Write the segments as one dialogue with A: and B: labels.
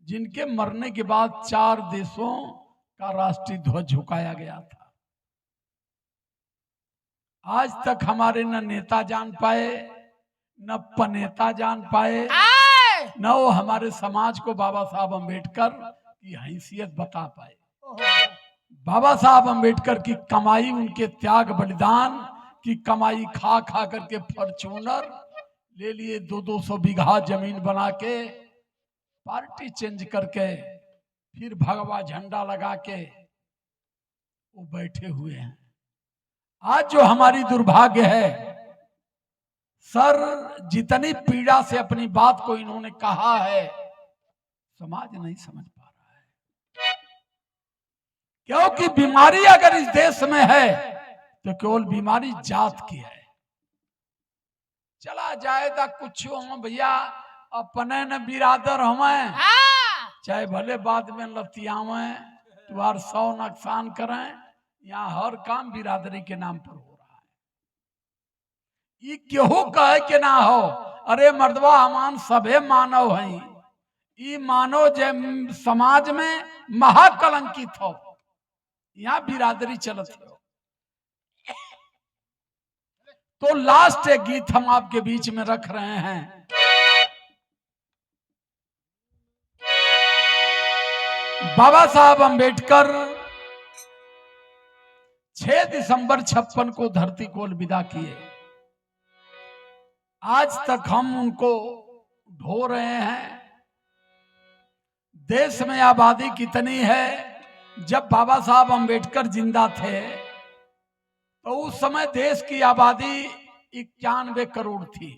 A: जिनके मरने के बाद 4 देशों का राष्ट्रीय ध्वज झुकाया गया था। आज तक हमारे न नेता जान पाए, न पनेता जान पाए, न वो हमारे समाज को बाबा साहब अम्बेडकर की हैसियत बता पाए। बाबा साहब अम्बेडकर की कमाई, उनके त्याग बलिदान की कमाई खा खा करके फॉर्च्यूनर ले लिए, 200 बीघा जमीन बना के, पार्टी चेंज करके, फिर भगवा झंडा लगा के वो बैठे हुए हैं। आज जो हमारी दुर्भाग्य है, सर जितनी पीड़ा से अपनी बात को इन्होंने कहा है, समाज नहीं समझ पा रहा है। क्योंकि बीमारी अगर इस देश में है तो केवल बीमारी जात की है। चला जाएगा कुछ हम भैया, अपने न बिरादर हमें, चाहे भले बाद में लतियावें, तुम्हार 100 नुकसान करें, यहाँ हर काम बिरादरी के नाम पर हो रहा है। ये केहू कहे के ना हो, अरे मर्दवा हमान सभे मानव हैं, ये मानव जे समाज में महाकलंकित हो, यहाँ बिरादरी चलत हो। तो लास्ट एक गीत हम आपके बीच में रख रहे हैं। बाबा साहब अम्बेडकर 6 दिसंबर 56 को धरती को अलविदा किए। आज तक हम उनको ढो रहे हैं। देश में आबादी कितनी है? जब बाबा साहब अम्बेडकर जिंदा थे तो उस समय देश की आबादी 91 करोड़ थी,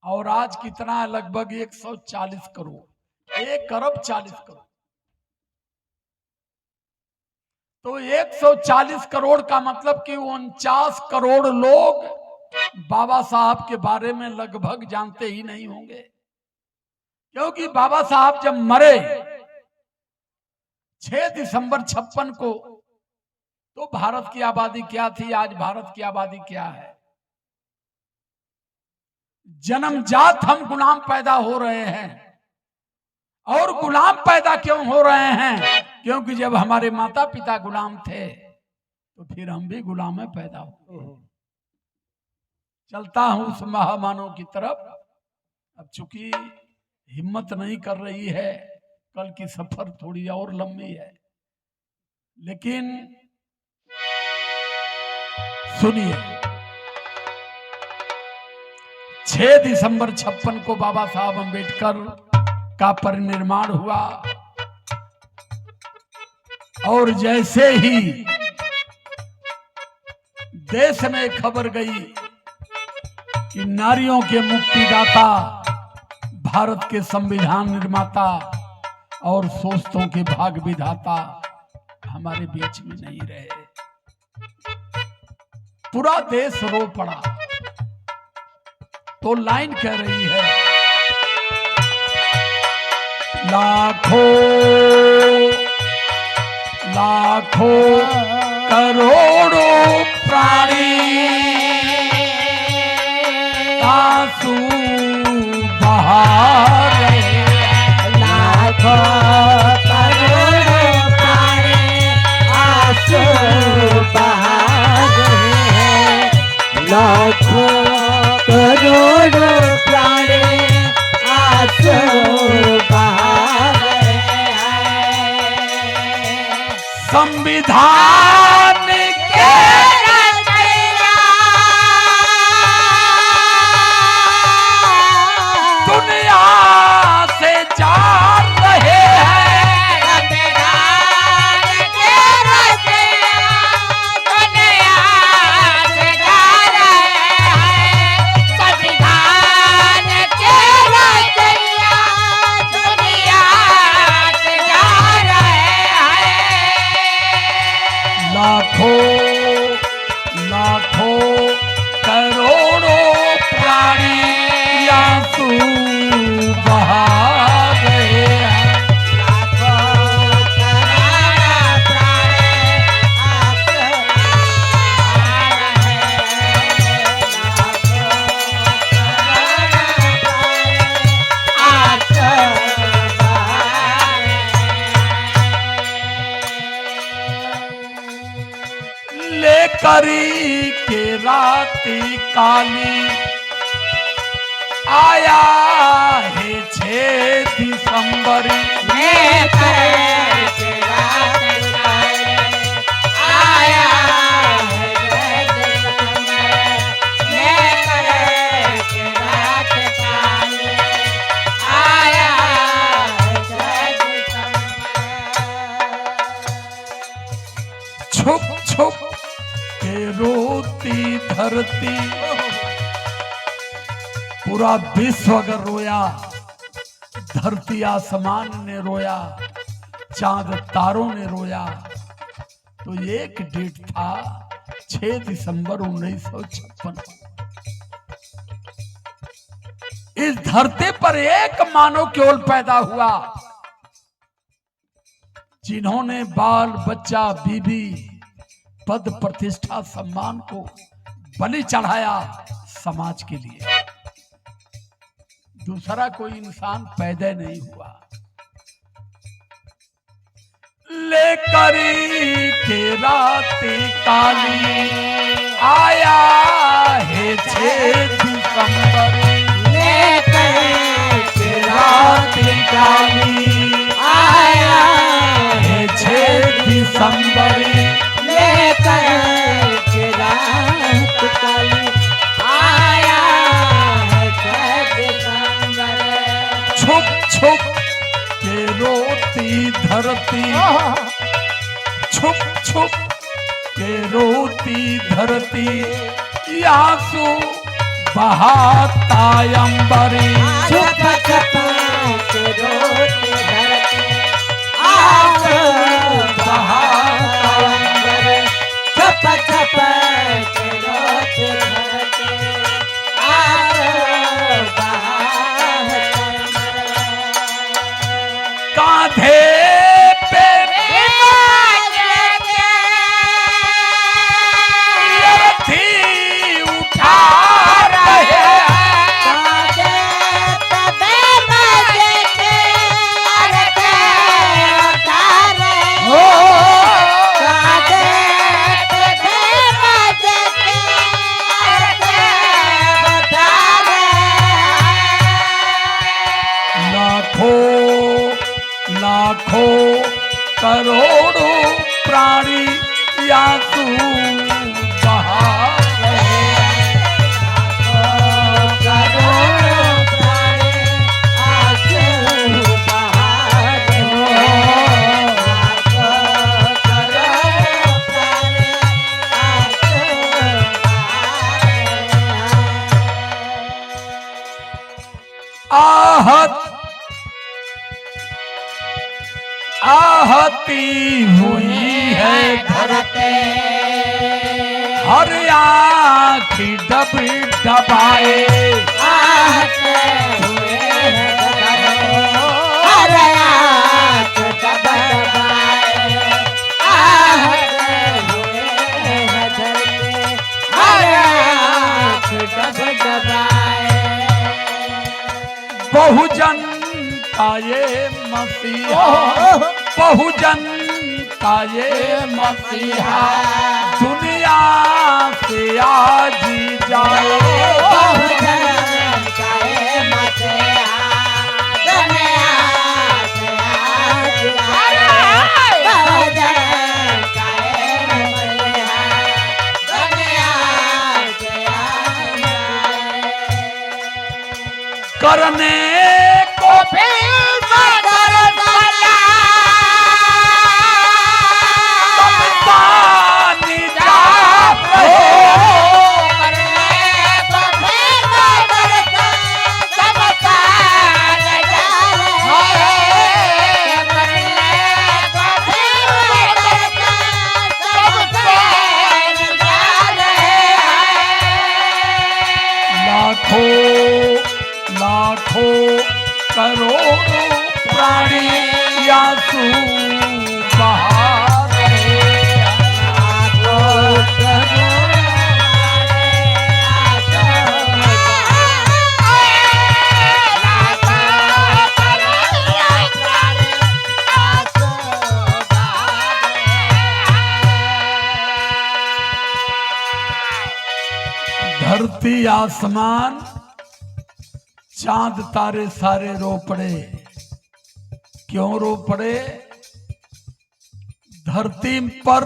A: और आज कितना है? लगभग 140 करोड़, 1 अरब 40 करोड़। तो 140 करोड़ का मतलब कि 49 करोड़ लोग बाबा साहब के बारे में लगभग जानते ही नहीं होंगे। क्योंकि बाबा साहब जब मरे 6 दिसंबर 56 को, तो भारत की आबादी क्या थी? आज भारत की आबादी क्या है? जन्मजात हम गुलाम पैदा हो रहे हैं। और गुलाम पैदा क्यों हो रहे हैं? क्योंकि जब हमारे माता पिता गुलाम थे तो फिर हम भी गुलाम में पैदा हुए। चलता हूं उस महामानव की तरफ। अब चूंकि हिम्मत नहीं कर रही है, कल की सफर थोड़ी और लंबी है, लेकिन सुनिए, 6 दिसंबर 56 को बाबा साहब अम्बेडकर का परिनिर्माण हुआ, और जैसे ही देश में खबर गई कि नारियों के मुक्तिदाता, भारत के संविधान निर्माता और सोचतों के भाग विधाता हमारे बीच में नहीं रहे, पूरा देश रो पड़ा। तो लाइन कह रही है, लाखों लाखों करोड़ों प्राणी आंसू बहा रहे हैं।
B: लाखों करोड़ों प्राणी आंसू बहा रहे हैं। लाखों करोड़ों प्राणी आंसू बहा रहे हैं।
A: संविधान के दुनिया से जा रहे हैं।
B: संविधान के रचना दुनिया से जा रहे हैं। संविधान के रचना दुनिया से जा रहे हैं।
A: लाखों लाखों करोड़ों प्राणी आंसू बहा रहे हैं।
B: लाखों करोड़ों प्राणी आंसू बहा रहे हैं। लाखों करोड़ों प्राणी आंसू
A: करी के राती काली आया है 6 दिसंबर छुप छुप के रोती धरती पूरा विश्व अगर रोया, धरती आसमान ने रोया, चांद तारों ने रोया, तो एक डेट था 6 दिसंबर 1956। इस धरती पर एक मानव केवल पैदा हुआ जिन्होंने बाल बच्चा बीबी पद प्रतिष्ठा सम्मान को बलि चढ़ाया समाज के लिए। दूसरा कोई इंसान पैदा नहीं हुआ। लेकर के राती काली आया है 6 दिसंबर के राती काली
B: आया
A: है 6 दिसंबर छुप छुप के रोती धरती, छुप छुप के रोती धरती आंसू बहाता अंबरी
B: छुप छुप के रोती धरती आंसू
A: बहाता अंबरी
B: छुप छुप के रोती धरती आंसू बहाता
A: कांधे पे अर्थी उठा रहे लाखों करोड़ों प्राणी आंसू बहा आहत आहती हुई है धरती हर आँख डब डबाए
B: आहते हुए हर आँख डब डबाए आहते हुए धरती हर आँख डब डबाए
A: बहुजन का ये मसीहा बहुजन का ये मसीहा दुनिया से आज जाए
B: बहुजन का ये मसीहा दुनिया से आज जाए बहुजन का ये मसीहा दुनिया से आज जाए
A: करने को पानी जा धरती आसमान चांद तारे सारे रो पड़े। क्यों रो पड़े? धरती पर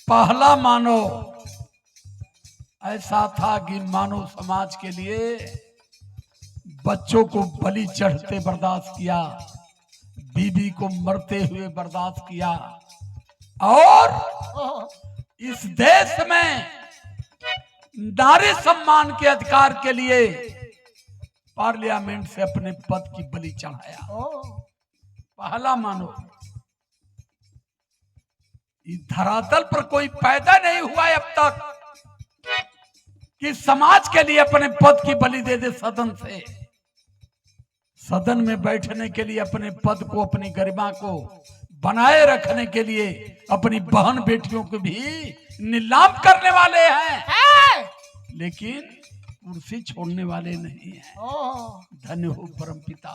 A: पहला मानव ऐसा था कि मानव समाज के लिए बच्चों को बलि चढ़ते बर्दाश्त किया, बीबी को मरते हुए बर्दाश्त किया, और इस देश में नारी सम्मान के अधिकार के लिए पार्लियामेंट से अपने पद की बलि चढ़ाया। पहला मानव। इस धरातल पर कोई पैदा नहीं हुआ है अब तक कि समाज के लिए अपने पद की बलि दे दे। सदन से, सदन में बैठने के लिए अपने पद को, अपनी गरिमा को बनाए रखने के लिए अपनी बहन बेटियों को भी नीलाम करने वाले हैं, लेकिन कुर्सी छोड़ने वाले नहीं हैं। धन्य हो परमपिता।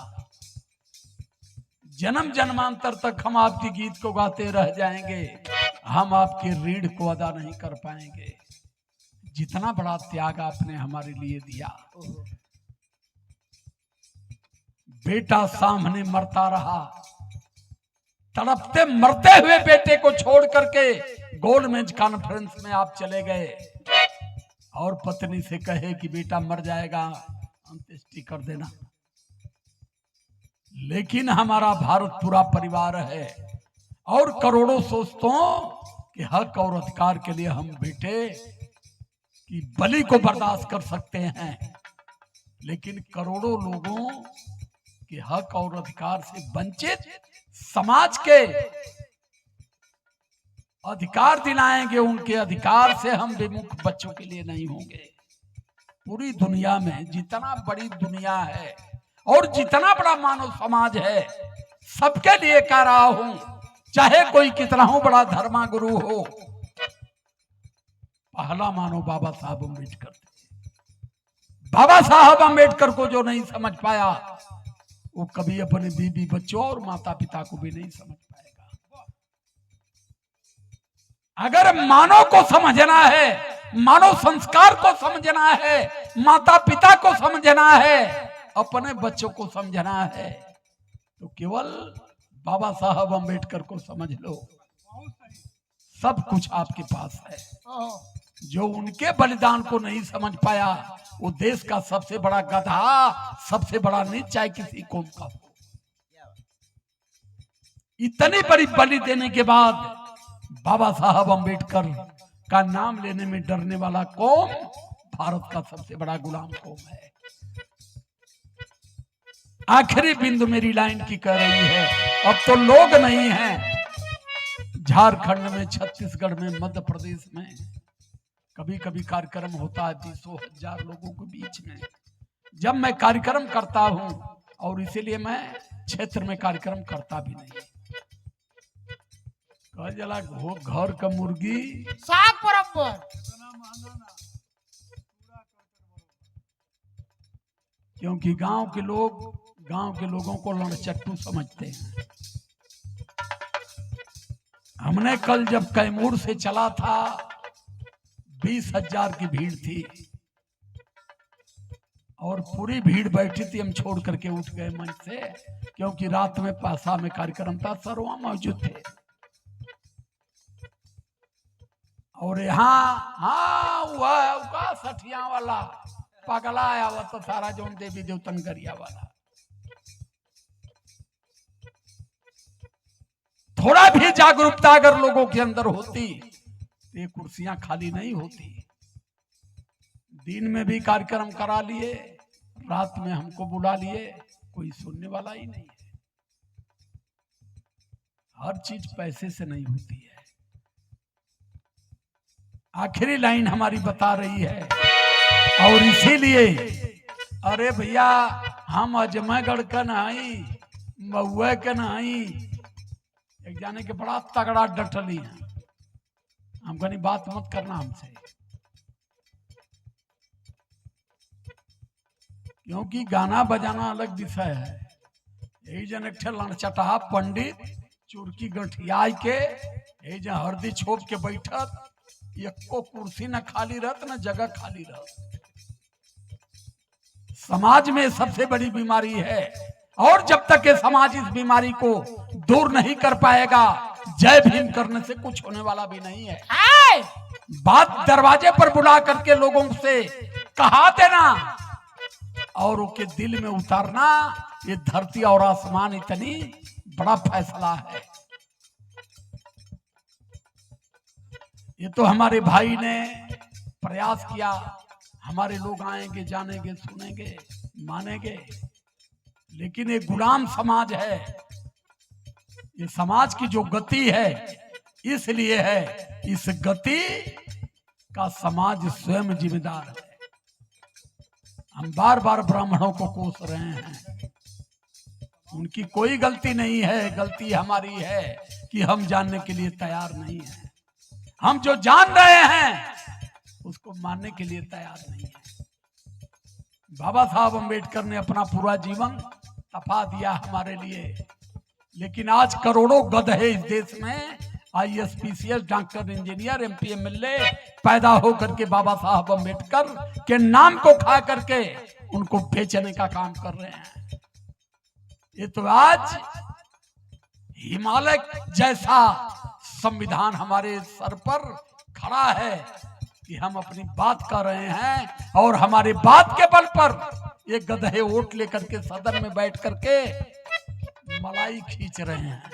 A: जन्म जन्मांतर तक हम आपके गीत को गाते रह जाएंगे, हम आपके रीढ़ को अदा नहीं कर पाएंगे। जितना बड़ा त्याग आपने हमारे लिए दिया। बेटा सामने मरता रहा, तड़पते मरते हुए बेटे को छोड़ करके गोलमेज कॉन्फ्रेंस में आप चले गए और पत्नी से कहे कि बेटा मर जाएगा, अंत्येष्टि कर देना। लेकिन हमारा भारत पूरा परिवार है और करोड़ों सोचतों कि हक और अधिकार के लिए हम बेटे की बलि को बर्दाश्त कर सकते हैं, लेकिन करोड़ों लोगों के हक और अधिकार से वंचित समाज के अधिकार दिलाएंगे, उनके अधिकार से हम विमुख बच्चों के लिए नहीं होंगे। पूरी दुनिया में जितना बड़ी दुनिया है और जितना बड़ा मानव समाज है, सबके लिए कह रहा हूं, चाहे कोई कितना हो बड़ा धर्मा गुरु हो, पहला मानव बाबा साहब अम्बेडकर थे। बाबा साहब अम्बेडकर को जो नहीं समझ पाया, वो कभी अपने बीबी बच्चों और माता पिता को भी नहीं समझ पाएगा। अगर मानव को समझना है, मानव संस्कार को समझना है, माता पिता को समझना है, अपने बच्चों को समझना है, तो केवल बाबा साहब अम्बेडकर को समझ लो। सब कुछ आपके पास है। जो उनके बलिदान को नहीं समझ पाया, वो देश का सबसे बड़ा गधा, सबसे बड़ा नीच, चाहे किसी कौम का हो। इतनी बड़ी बलि देने के बाद बाबा साहब अम्बेडकर का नाम लेने में डरने वाला कौम भारत का सबसे बड़ा गुलाम कौम है। आखिरी बिंदु मेरी लाइन की कह रही है, अब तो लोग नहीं हैं। झारखंड में, छत्तीसगढ़ में, मध्य प्रदेश में कभी कभी कार्यक्रम होता है 20,000 लोगों के बीच में। जब मैं कार्यक्रम करता हूं, और इसीलिए मैं क्षेत्र में कार्यक्रम करता भी नहीं, कह जला घर का मुर्गी
B: साग बराबर,
A: क्योंकि गांव के लोगों को लड़चट्टू समझते हैं। हमने कल जब कैमूर से चला था, 20,000 की भीड़ थी और पूरी भीड़ बैठी थी। हम छोड़ करके उठ गए मंच से, क्योंकि रात में पासा में कार्यक्रम था, सर वहां मौजूद थे। और यहाँ हुआ सठिया वाला पगला आया हुआ तो सारा जोन देवी देवतन गरिया वाला। थोड़ा भी जागरूकता अगर लोगों के अंदर होती तो ये कुर्सियां खाली नहीं होती। दिन में भी कार्यक्रम करा लिए, रात में हमको बुला लिए, कोई सुनने वाला ही नहीं है। हर चीज पैसे से नहीं होती है। आखिरी लाइन हमारी बता रही है, और इसीलिए अरे भैया हम अजमेगढ़ का नहीं, महुआ का नहीं, एक जाने के बड़ा तगड़ा डटली है, हम कहीं बात मत करना हमसे, क्योंकि गाना बजाना अलग विषय है। यही जन एक लड़चटा पंडित चुरकी गठिया के यही जन हरदी छोप के बैठत, एको कुर्सी न खाली रहत न जगह खाली रहत। समाज में सबसे बड़ी बीमारी है, और जब तक ये समाज इस बीमारी को दूर नहीं कर पाएगा, जय भीम करने से कुछ होने वाला भी नहीं है। बात दरवाजे पर बुला करके लोगों से कहा देना और उनके दिल में उतारना, ये धरती और आसमान इतनी बड़ा फैसला है। ये तो हमारे भाई ने प्रयास किया, हमारे लोग आएंगे, जानेंगे, सुनेंगे, मानेंगे, लेकिन ये गुलाम समाज है। ये समाज की जो गति है इसलिए है, इस गति का समाज स्वयं जिम्मेदार है। हम बार बार ब्राह्मणों को कोस रहे हैं, उनकी कोई गलती नहीं है, गलती हमारी है कि हम जानने के लिए तैयार नहीं हैं। हम जो जान रहे हैं उसको मानने के लिए तैयार नहीं है। बाबा साहब अम्बेडकर ने अपना पूरा जीवन तपा दिया हमारे लिए, लेकिन आज करोड़ों गधे इस देश में IAS, PCS, doctor, engineer, MP, MLA पैदा होकर के बाबा साहब अम्बेडकर के नाम को खा करके उनको बेचने का काम कर रहे हैं। ये तो आज हिमालय जैसा संविधान हमारे सर पर खड़ा है कि हम अपनी बात कर रहे हैं, और हमारे बात के बल पर ये गधे वोट लेकर के सदन में बैठ करके मलाई खींच रहे हैं।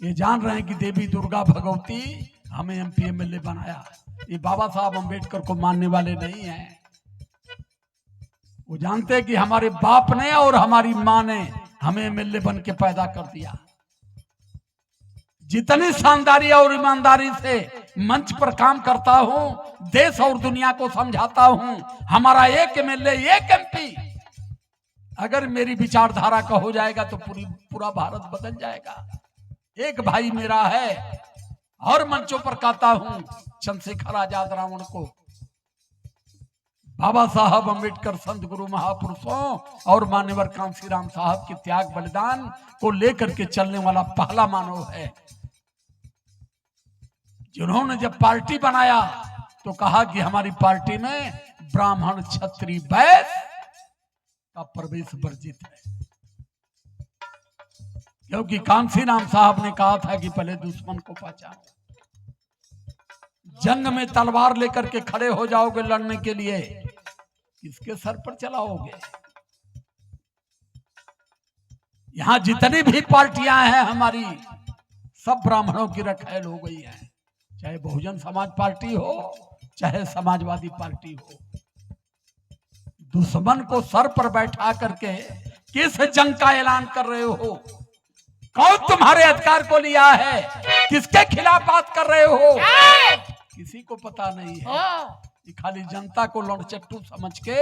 A: ये जान रहे हैं कि देवी दुर्गा भगवती हमें MP, MLA बनाया। ये बाबा साहब अम्बेडकर को मानने वाले नहीं हैं। वो जानते हैं कि हमारे बाप ने और हमारी माँ ने हमें MLA बन के पैदा कर दिया। जितनी शानदारी और ईमानदारी से मंच पर काम करता हूं, देश और दुनिया को समझाता हूं, हमारा एक MLA, एक MP अगर मेरी विचारधारा का हो जाएगा तो पूरा भारत बदल जाएगा। एक भाई मेरा है, और मंचों पर कहता हूं, चंद्रशेखर आजाद रावण को, बाबा साहब अम्बेडकर, संत गुरु महापुरुषों और मान्यवर कांशीराम साहब के त्याग बलिदान को लेकर के चलने वाला पहला मानव है, जिन्होंने जब पार्टी बनाया तो कहा कि हमारी पार्टी में ब्राह्मण, क्षत्रिय, वैश्य का प्रवेश वर्जित है, क्योंकि कांशीराम साहब ने कहा था कि पहले दुश्मन को पहचानो। जंग में तलवार लेकर के खड़े हो जाओगे लड़ने के लिए, किसके सर पर चलाओगे? यहां जितनी भी पार्टियां हैं हमारी, सब ब्राह्मणों की रखेल हो गई हैं, चाहे बहुजन समाज पार्टी हो, चाहे समाजवादी पार्टी हो। दुश्मन को सर पर बैठा करके किस जंग का ऐलान कर रहे हो? कौन तुम्हारे अधिकार को लिया है? किसके खिलाफ बात कर रहे हो? किसी को पता नहीं है। ये खाली जनता को लड़चट्टू समझ के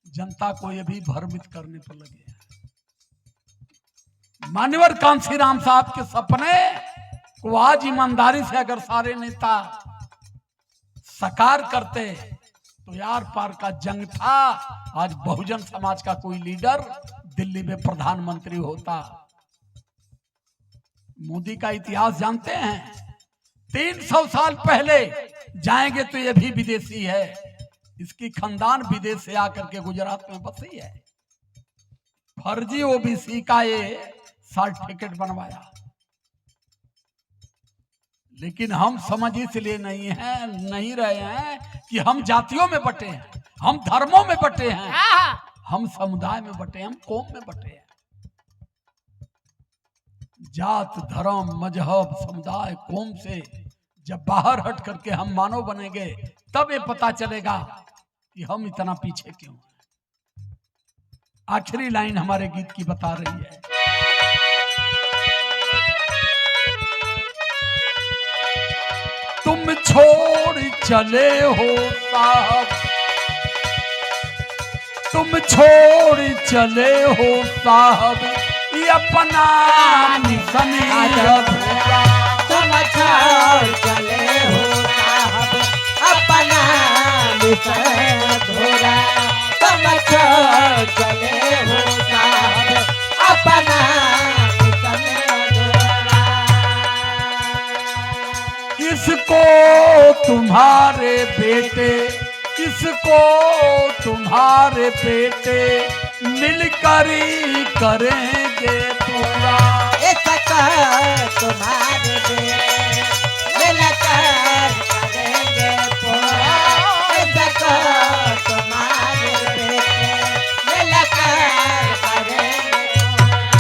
A: जनता को ये भी भ्रमित करने पर लगे हैं। मान्यवर कांशीराम साहब के सपने को आज ईमानदारी से अगर सारे नेता साकार करते तो यार पार का जंग था। आज बहुजन समाज का कोई लीडर दिल्ली में प्रधानमंत्री होता। मोदी का इतिहास जानते हैं, 300 साल पहले जाएंगे तो ये भी विदेशी है, इसकी खानदान विदेश से आकर के गुजरात में बसी है। फर्जी OBC का ये सर्टिफिकेट बनवाया, लेकिन हम समझ इसलिए नहीं रहे हैं कि हम जातियों में बटे हैं, हम धर्मों में बटे हैं, हम समुदाय में बटे हैं, हम कौम में बटे हैं। जात, धर्म, मजहब, समुदाय, कौम से जब बाहर हट करके हम मानव बनेंगे, तब ये पता चलेगा कि हम इतना पीछे क्यों हैं। आखिरी लाइन हमारे गीत की बता रही है, तुम छोड़ चले हो साहब, तुम छोड़ चले हो साहब, ये अपना मिशन अधूरा।
B: तुम छोड़ चले हो साहब, अपना मिशन अधूरा। तुम छोड़ चले हो साहब, अपना मिशन अधूरा।
A: इसको तुम्हारे बेटे इसको तुम्हारे बेटे मिलकर ही करेंगे पूरा।
B: तुम्हारे बेटे मिलकर करेंगे पूरा। तुम्हारे बेटे मिलकर करेंगे पूरा।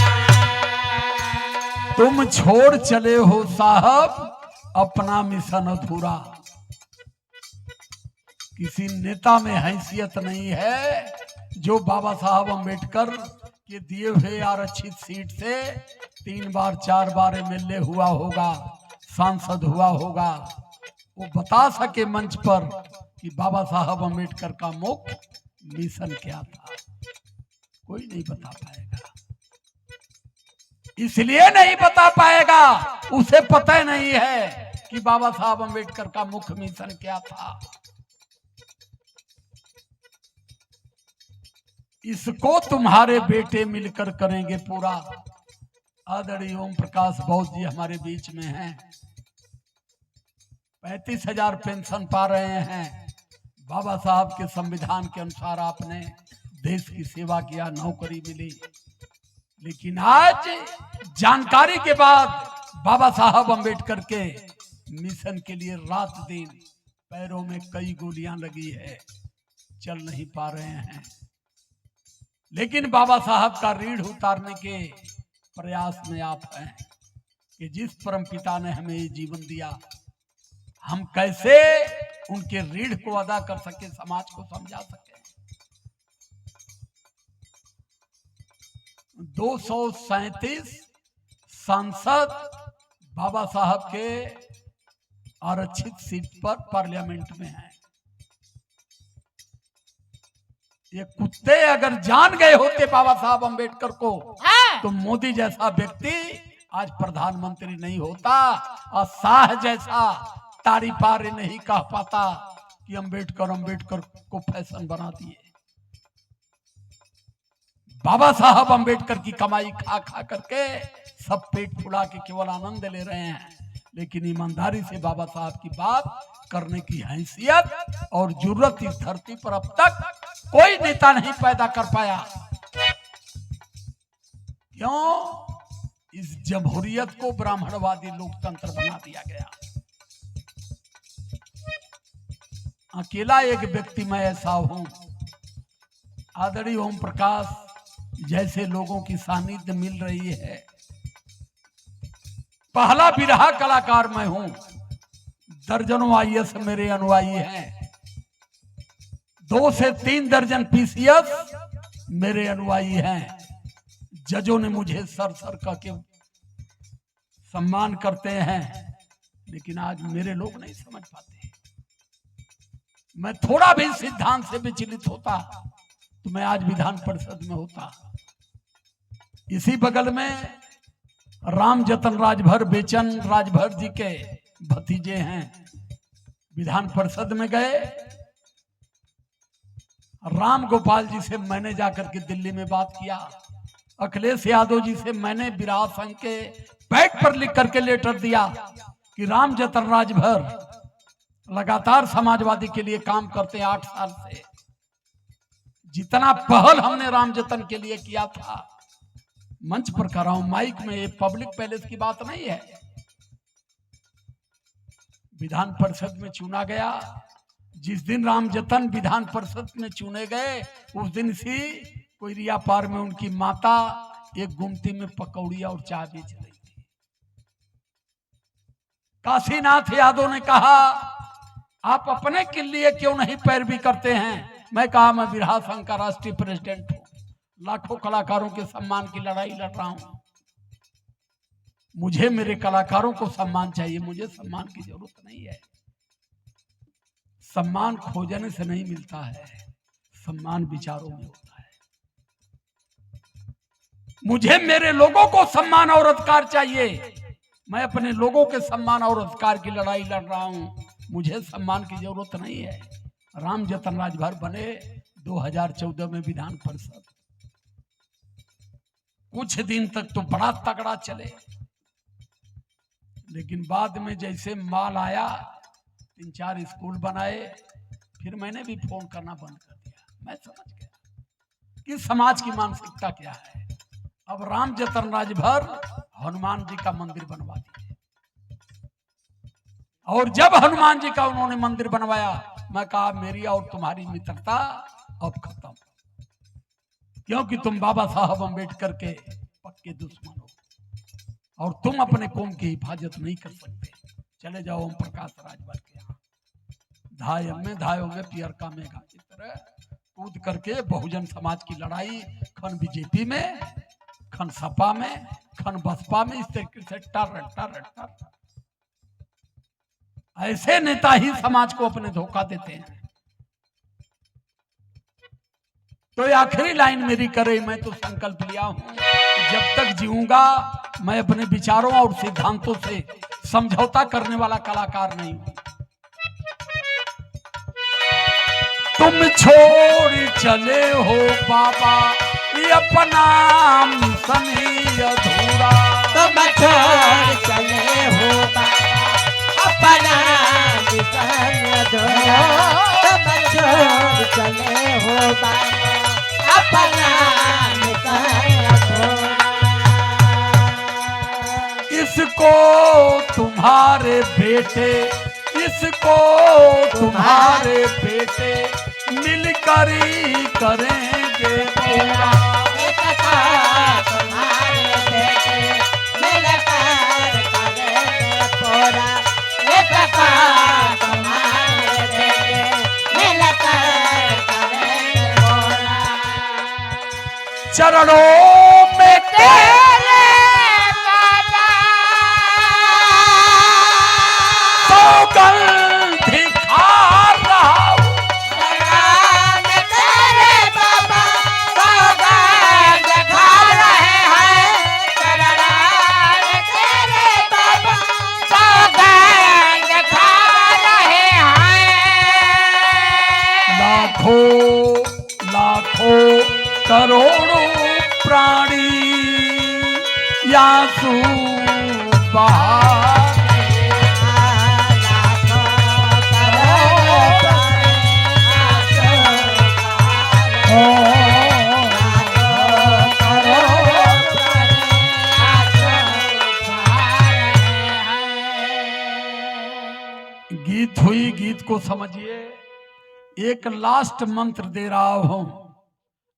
A: तुम छोड़ चले हो साहब अपना मिशन अधूरा। किसी नेता में हैसियत नहीं है जो बाबा साहब अम्बेडकर के दिए हुए आरक्षित सीट से 3 बार 4 बार एमएलए हुआ होगा, सांसद हुआ होगा, वो बता सके मंच पर कि बाबा साहब अम्बेडकर का मुख्य मिशन क्या था। कोई नहीं बता पाएगा। इसलिए नहीं बता पाएगा, उसे पता नहीं है कि बाबा साहब अम्बेडकर का मुख्य मिशन क्या था। इसको तुम्हारे बेटे मिलकर करेंगे पूरा। आदरणीय ओम प्रकाश बोस जी हमारे बीच में हैं। 35,000 पेंशन पा रहे हैं। बाबा साहब के संविधान के अनुसार आपने देश की सेवा किया, नौकरी मिली। लेकिन आज जानकारी के बाद बाबा साहब अम्बेडकर के मिशन के लिए रात दिन पैरों में कई गोलियां लगी है, चल नहीं पा रहे हैं। लेकिन बाबा साहब का रीढ़ उतारने के प्रयास में आप हैं कि जिस परमपिता ने हमें ये जीवन दिया, हम कैसे उनके रीढ़ को अदा कर सके, समाज को समझा सके। 237 सांसद बाबा साहब के आरक्षित सीट पर पार्लियामेंट में हैं। ये कुत्ते अगर जान गए होते बाबा साहब अम्बेडकर को, तो मोदी जैसा व्यक्ति आज प्रधानमंत्री नहीं होता, और शाह जैसा ताड़ी पारे नहीं कह पाता कि अम्बेडकर को फैशन बना दिए। बाबा साहब अम्बेडकर की कमाई खा खा करके सब पेट फुला के केवल आनंद ले रहे हैं। लेकिन ईमानदारी से बाबा साहब की बात करने की हैसियत और जरूरत इस धरती पर अब तक कोई नेता नहीं पैदा कर पाया। क्यों? इस जमहूरियत को ब्राह्मणवादी लोकतंत्र बना दिया गया। अकेला एक व्यक्ति मैं ऐसा हूं। आदरणीय ओम प्रकाश जैसे लोगों की सानिध्य मिल रही है। पहला बिरहा कलाकार मैं हूं। दर्जनों आईएएस मेरे अनुयायी हैं। 2 से 3 दर्जन पीसीएस मेरे अनुयायी हैं। जजों ने मुझे सर सर कह के सम्मान करते हैं, लेकिन आज मेरे लोग नहीं समझ पाते। मैं थोड़ा भी सिद्धांत से विचलित होता तो मैं आज विधान परिषद में होता। इसी बगल में राम जतन राजभर बेचन राजभर जी के भतीजे हैं। विधान परिषद में गए, राम गोपाल जी से मैंने जाकर के दिल्ली में बात किया। अखिलेश यादव जी से मैंने विराट संघ के पैड पर लिख करके लेटर दिया कि राम जतन राजभर लगातार समाजवादी के लिए काम करते हैं 8 साल से। जितना पहल हमने राम जतन के लिए किया था, मंच पर कर रहा हूं, माइक में, ये पब्लिक पैलेस की बात नहीं है। विधान परिषद में चुना गया। जिस दिन राम जतन विधान परिषद में चुने गए, उस दिन सी कोई रिया पार में उनकी माता एक गुमती में पकौड़िया और चाय बेच रही थी। काशीनाथ यादव ने कहा, आप अपने के लिए क्यों नहीं पैरवी करते हैं? मैं कहा, मैं बिरहा संघ का राष्ट्रीय प्रेसिडेंट हूं, लाखों कलाकारों के सम्मान की लड़ाई लड़ रहा हूं। मुझे मेरे कलाकारों को सम्मान चाहिए, मुझे सम्मान की जरूरत नहीं है। सम्मान खोजने से नहीं मिलता है, सम्मान विचारों में होता है। मुझे मेरे लोगों को सम्मान और अधिकार चाहिए। मैं अपने लोगों के सम्मान और अधिकार की लड़ाई लड़ रहा हूं, मुझे सम्मान की जरूरत नहीं है। राम जतन राजभर बने 2014 में विधान परिषद। कुछ दिन तक तो बड़ा तगड़ा चले, लेकिन बाद में जैसे माल आया, 3-4 स्कूल बनाए, फिर मैंने भी फोन करना बंद कर दिया। मैं समझ गया कि समाज की मानसिकता क्या है। अब राम जतन राजभर हनुमान जी का मंदिर बनवा दिए, और जब हनुमान जी का उन्होंने मंदिर बनवाया, मैं कहा मेरी और तुम्हारी मित्रता अब खत्म, क्योंकि तुम बाबा साहब अम्बेडकर के पक्के दुश्मन हो और तुम अपने कौम की हिफाजत नहीं कर सकते। चले जाओ ओम प्रकाश राजभर के यहाँ, धायों में पियरका मेघा की तरह कूद करके बहुजन समाज की लड़ाई, खन बीजेपी में, खन सपा में, खन बसपा में, इस तरीके से टर ऐसे नेता ही समाज को अपने धोखा देते हैं। तो ये आखिरी लाइन मेरी करे, मैं तो संकल्प लिया हूं, जब तक जीऊंगा मैं अपने विचारों और सिद्धांतों से समझौता करने वाला कलाकार नहीं हूं। तुम छोड़ चले हो बाबा ये अपना मिशन ही अधूरा,
B: तुम छोड़ चले हो बाबा अपना मिशन अधूरा, तुम छोड़ चले हो बाबा अपना मिशन अधूरा।
A: इसको तुम्हारे बेटे, इसको तुम्हारे बेटे मिलकर ही करेंगे पूरा।
B: तुम्हारे बेटे मिलकर करेंगे पूरा, तुम्हारे बेटे मिलकर करेंगे पूरा।
A: चरणों में तेरे सौगंध खा रहा हूं, लाखों करोड़ों प्राणी आंसू बहा गीत हुई, गीत को समझिए। एक लास्ट मंत्र दे रहा हूं,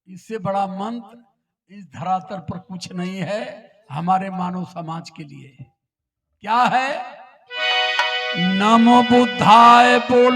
A: इससे बड़ा मंत्र इस धरातल पर कुछ नहीं है हमारे मानव समाज के लिए। क्या है? नमो बुद्धाय बोल